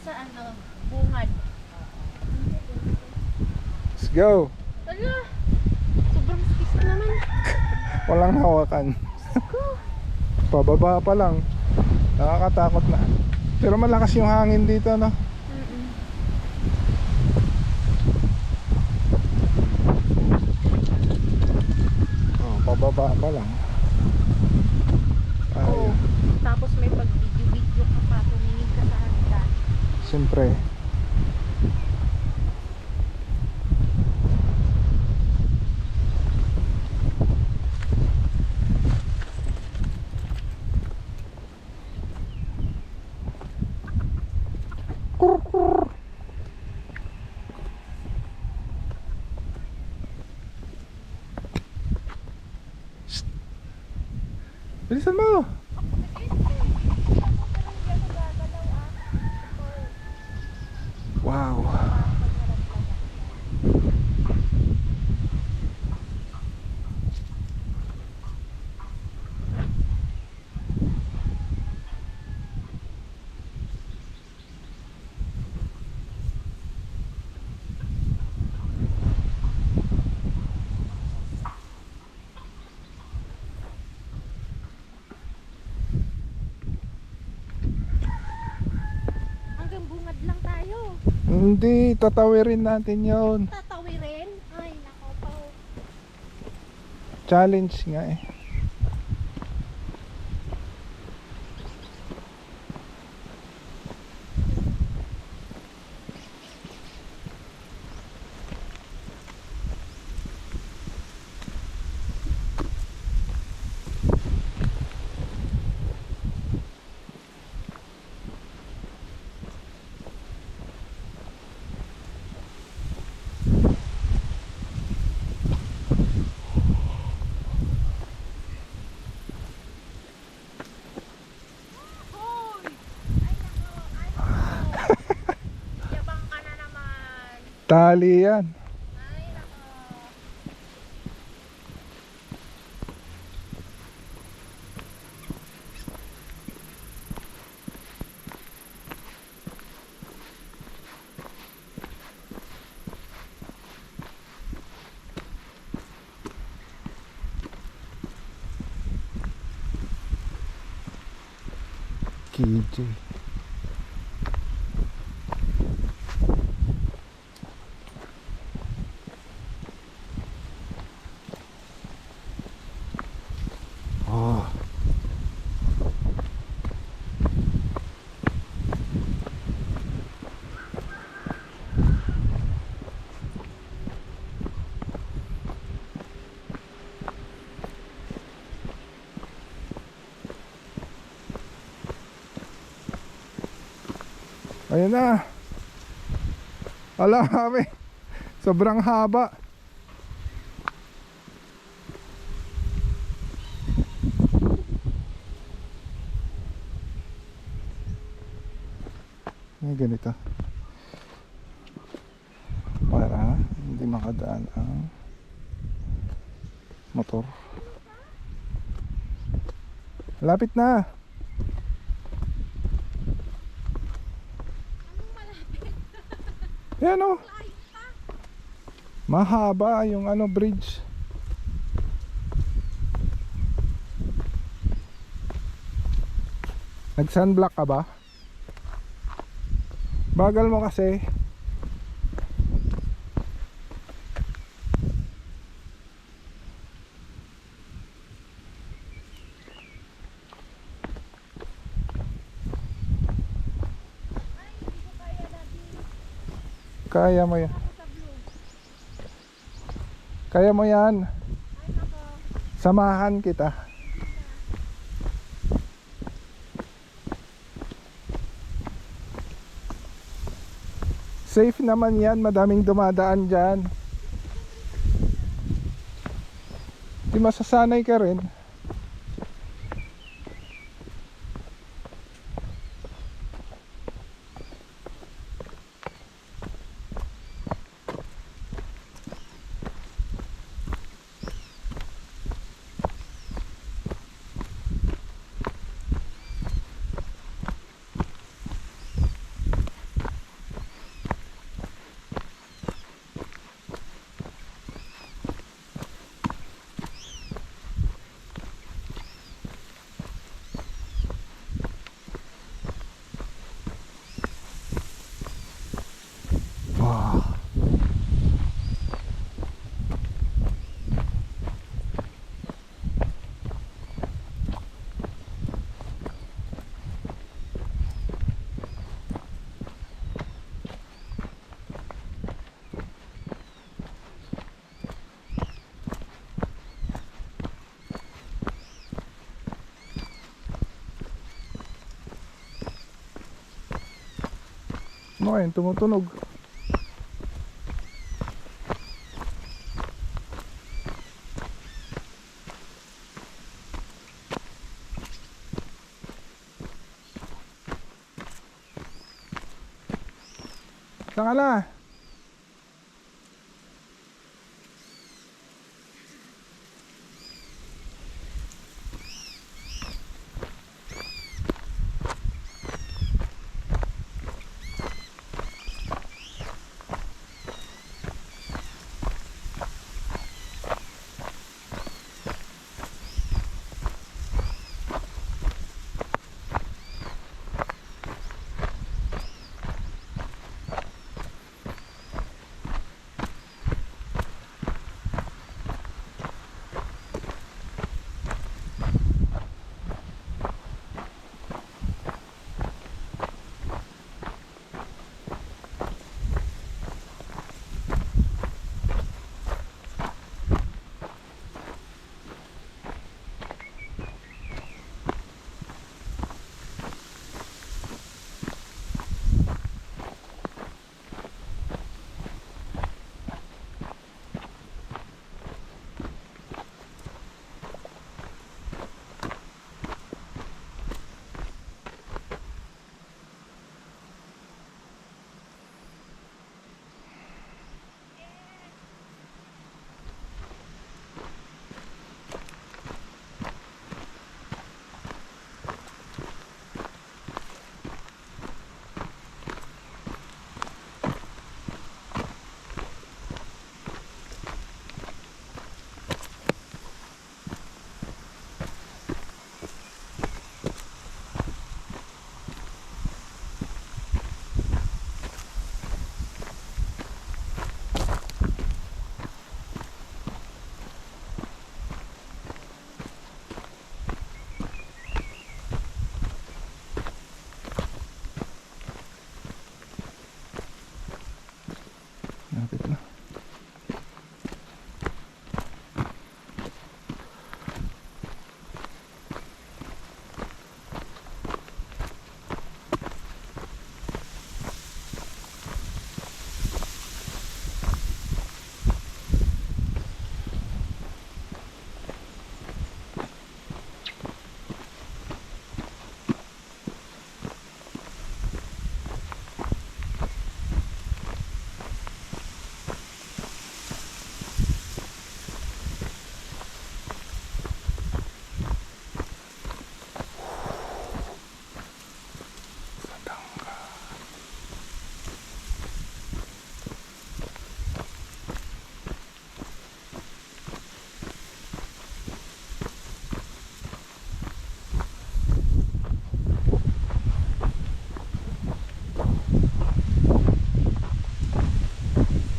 sa ano, bungad. Let's go. Ala, sobrang skis naman. Walang hawakan. Pababa pa lang. Nakakatakot na. Pero malakas yung hangin dito, no? Oh, pababa pa lang. Oo. Tapos may pag-video-video ka pa, tumingin ka sa hanggan. Siyempre. Shh. Bilisan mo. Wow. Hanggang bungad lang tayo. Hindi, tatawirin natin yon. Tatawirin? Ay, nako pa. Challenge nga eh. Hoy! Ay, nako. Ay, nako. Yabang ka na naman. Tali yan. Ay, nako. KJ. Oh. Ayun na. Ala kami. Sobrang haba. May ganito. Para hindi makadaan ang motor. Lapit na. Yan o. Mahaba yung ano bridge. Nag sunblock ka ba? Bagal mo kasi. Kaya mo yan. Kaya mo yan. Samahan kita. Safe naman yan. Madaming dumadaan dyan. Di masasanay ka rin. Ano kayo, tumutunog? Saan ka na? Lapit na.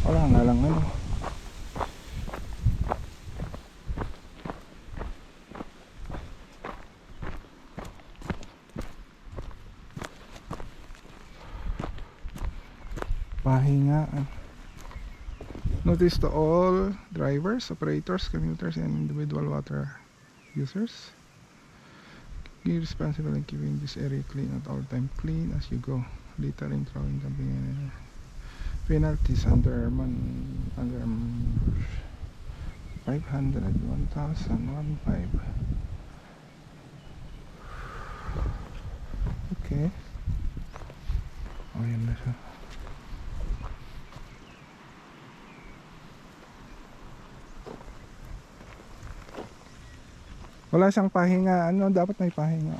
Wala nga lang ano. Pahingaan. Notice to all drivers, operators, commuters, and individual water users. Be responsible in keeping this area clean at all time. Clean as you go. Littering, throwing, dumping, and penalties under 500, 1,000, 1,500. Okay. Oh, yan na siya. Wala siyang pahinga. Ano, dapat may pahinga.